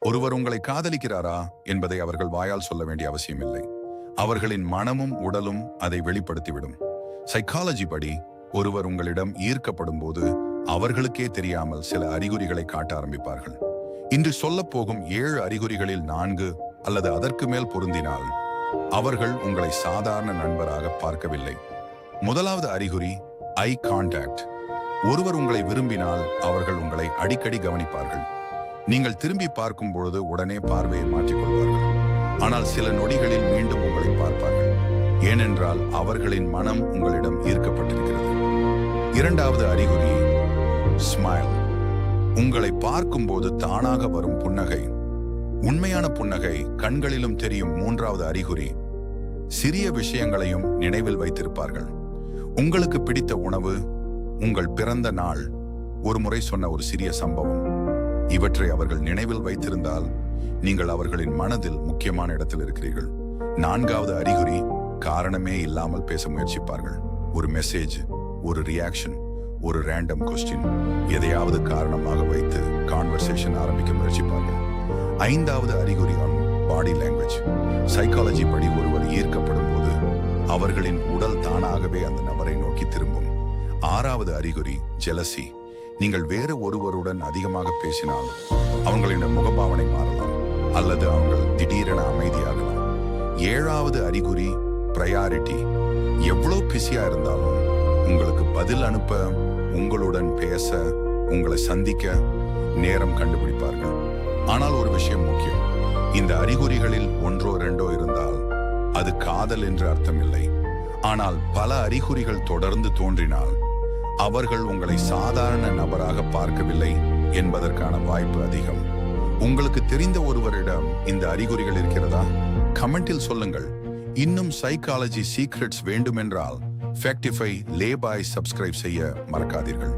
ஒருவர் உங்களை காதலிக்கிறாரா என்பதை அவர்கள் வாயால் சொல்ல வேண்டிய அவசியமில்லை. அவர்களின் மனமும் உடலும் அதை வெளிப்படுத்திவிடும். சைக்காலஜி படி ஒருவர் உங்களிடம் ஈர்க்கப்படும் போது அவர்களுக்கே தெரியாமல் சில அறிகுறிகளை காட்ட ஆரம்பிப்பார்கள். இன்று சொல்லப் போகும் 7 அறிகுறிகளில் 4 அல்லது அதற்கு மேல் பொருந்தினால் அவர்கள் உங்களை சாதாரண நண்பராக பார்க்கவில்லை. முதலாவது அறிகுறி ஐ கான்டாக்ட். ஒருவர் உங்களை விரும்பினால் அவர்கள் உங்களை அடிக்கடி கவனிப்பார்கள். நீங்கள் திரும்பி பார்க்கும் பொழுது உடனே பார்வையை மாற்றிக்கொள்வார்கள். ஆனால் சில நொடிகளில் மீண்டும் உங்களை பார்ப்பார்கள். ஏனென்றால் அவர்களின் மனம் உங்களிடம் ஈர்க்கப்பட்டிருக்கிறது. இரண்டாவது அறிகுறி ஸ்மைல். உங்களை பார்க்கும்போது தானாக வரும் புன்னகை. உண்மையான புன்னகை கண்களிலும் தெரியும். மூன்றாவது அறிகுறி சிறிய விஷயங்களையும் நினைவில் வைத்திருப்பார்கள். உங்களுக்கு பிடித்த உணவு, உங்கள் பிறந்த நாள், ஒரு முறை சொன்ன ஒரு சிறிய சம்பவம், இவற்றை அவர்கள் நினைவில் வைத்திருந்தால் நீங்கள் அவர்களின் மனதில் முக்கியமான இடத்தில் இருக்கிறீர்கள். நான்காவது அறிகுறி காரணமே இல்லாமல் பேச முயற்சிப்பார்கள். ஒரு மெசேஜ், ஒரு ரியாக்ஷன், ஒரு ரேண்டம் கொஸ்டின், எதையாவது காரணமாக வைத்து கான்வர்சேஷன் ஆரம்பிக்க முயற்சிப்பார்கள். ஐந்தாவது அறிகுறி பாடி லாங்குவேஜ். சைக்காலஜி படி ஒருவர் ஈர்க்கப்படும் போது அவர்களின் உடல் தானாகவே அந்த நபரை நோக்கி திரும்பும். ஆறாவது அறிகுறி ஜெலசி. நீங்கள் வேறு ஒருவருடன் அதிகமாக பேசினால் அவர்களின் முகபாவனை மாறலாம் அல்லது அவங்கள் திடீரென அமைதியாகலாம். ஏழாவது அறிகுறி பிரையாரிட்டி. எவ்வளவு பிஸியா இருந்தாலும் உங்களுக்கு பதில் அனுப்ப, உங்களுடன் பேச, உங்களை சந்திக்க நேரம் கண்டுபிடிப்பார்கள். ஆனால் ஒரு விஷயம் முக்கியம். இந்த அறிகுறிகளில் ஒன்றோ இரண்டோ இருந்தால் அது காதல் என்று அர்த்தமில்லை. ஆனால் பல அறிகுறிகள் தொடர்ந்து தோன்றினால் அவர்கள் உங்களை சாதாரண நபராக பார்க்கவில்லை என்பதற்கான வாய்ப்பு அதிகம். உங்களுக்கு தெரிந்த ஒருவரிடம் இந்த அறிகுறிகள் இருக்கிறதா? கமெண்டில் சொல்லுங்கள். இன்னும் சைக்காலஜி சீக்ரெட்ஸ் வேண்டுமென்றால் ஃபேக்டிஃபை லேபாய் சப்ஸ்கிரைப் செய்ய மறக்காதீர்கள்.